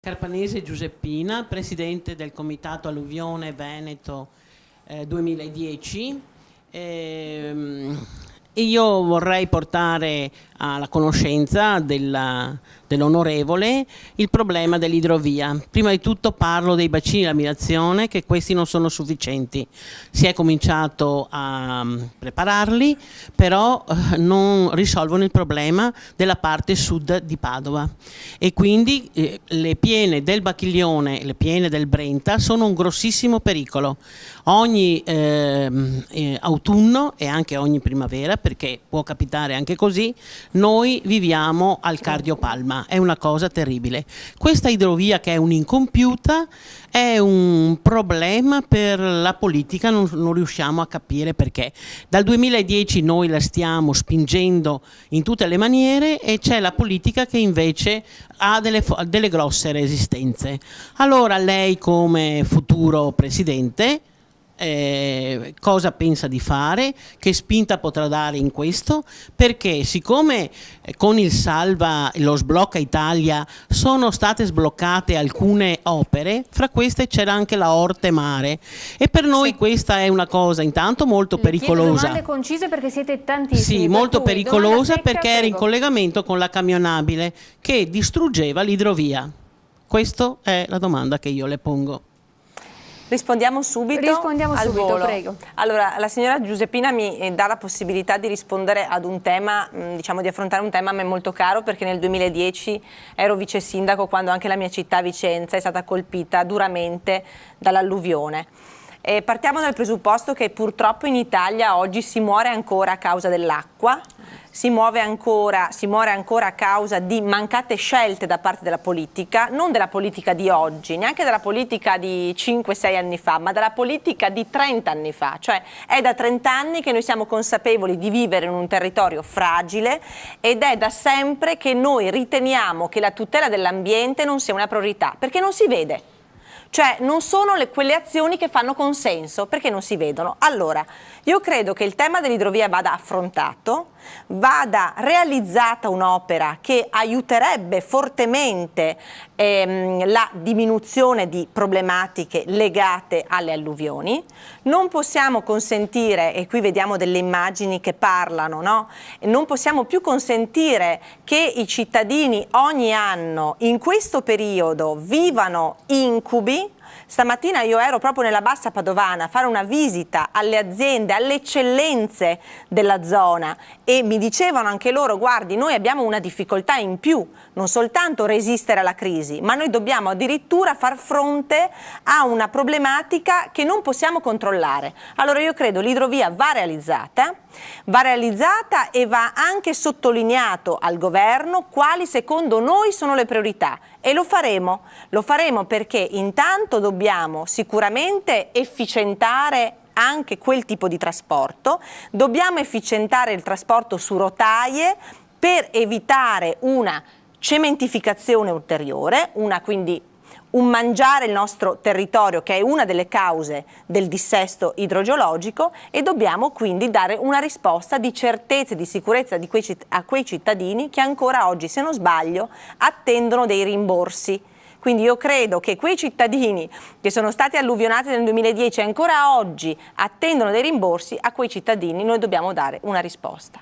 Carpanese Giuseppina, presidente del Comitato Alluvione Veneto 2010. Io vorrei portare alla conoscenza dell'onorevole il problema dell'idrovia. Prima di tutto parlo dei bacini di laminazione, che questi non sono sufficienti. Si è cominciato a prepararli, però non risolvono il problema della parte sud di Padova, e quindi le piene del Bacchiglione, le piene del Brenta sono un grossissimo pericolo. Ogni autunno e anche ogni primavera, perché può capitare anche così, noi viviamo al cardiopalma, è una cosa terribile. Questa idrovia, che è un'incompiuta, è un problema per la politica, non riusciamo a capire perché. Dal 2010 noi la stiamo spingendo in tutte le maniere e c'è la politica che invece ha delle grosse resistenze. Allora lei, come futuro presidente, cosa pensa di fare, che spinta potrà dare in questo, perché siccome con il Salva, lo Sblocca Italia, sono state sbloccate alcune opere, fra queste c'era anche la Orte Mare, e per noi questa è una cosa intanto molto pericolosa. Domande concise, perché siete tantissimi. Sì, molto pericolosa, perché era in collegamento con la camionabile che distruggeva l'idrovia. Questa è la domanda che io le pongo. Rispondiamo subito? Rispondiamo subito, prego. Allora, la signora Giuseppina mi dà la possibilità di rispondere ad un tema, diciamo di affrontare un tema a me molto caro, perché nel 2010 ero vice sindaco quando anche la mia città, Vicenza, è stata colpita duramente dall'alluvione. Partiamo dal presupposto che purtroppo in Italia oggi si muore ancora a causa dell'acqua, si muore ancora a causa di mancate scelte da parte della politica, non della politica di oggi, neanche della politica di 5-6 anni fa, ma della politica di 30 anni fa. Cioè è da 30 anni che noi siamo consapevoli di vivere in un territorio fragile, ed è da sempre che noi riteniamo che la tutela dell'ambiente non sia una priorità, perché non si vede. Cioè non sono quelle azioni che fanno consenso, perché non si vedono. Allora, io credo che il tema dell'idrovia vada affrontato, vada realizzata un'opera che aiuterebbe fortemente la diminuzione di problematiche legate alle alluvioni. Non possiamo consentire, e qui vediamo delle immagini che parlano, no? Non possiamo più consentire che i cittadini ogni anno in questo periodo vivano incubi. Stamattina io ero proprio nella Bassa Padovana a fare una visita alle aziende, alle eccellenze della zona, e mi dicevano anche loro: guardi, noi abbiamo una difficoltà in più, non soltanto resistere alla crisi, ma noi dobbiamo addirittura far fronte a una problematica che non possiamo controllare. Allora io credo l'idrovia va realizzata e va anche sottolineato al governo quali secondo noi sono le priorità, e lo faremo perché intanto dobbiamo sicuramente efficientare anche quel tipo di trasporto, dobbiamo efficientare il trasporto su rotaie per evitare una cementificazione ulteriore, quindi un mangiare il nostro territorio, che è una delle cause del dissesto idrogeologico, e dobbiamo quindi dare una risposta di certezza e di sicurezza a quei cittadini che ancora oggi, se non sbaglio, attendono dei rimborsi. Quindi io credo che quei cittadini che sono stati alluvionati nel 2010 e ancora oggi attendono dei rimborsi, a quei cittadini noi dobbiamo dare una risposta.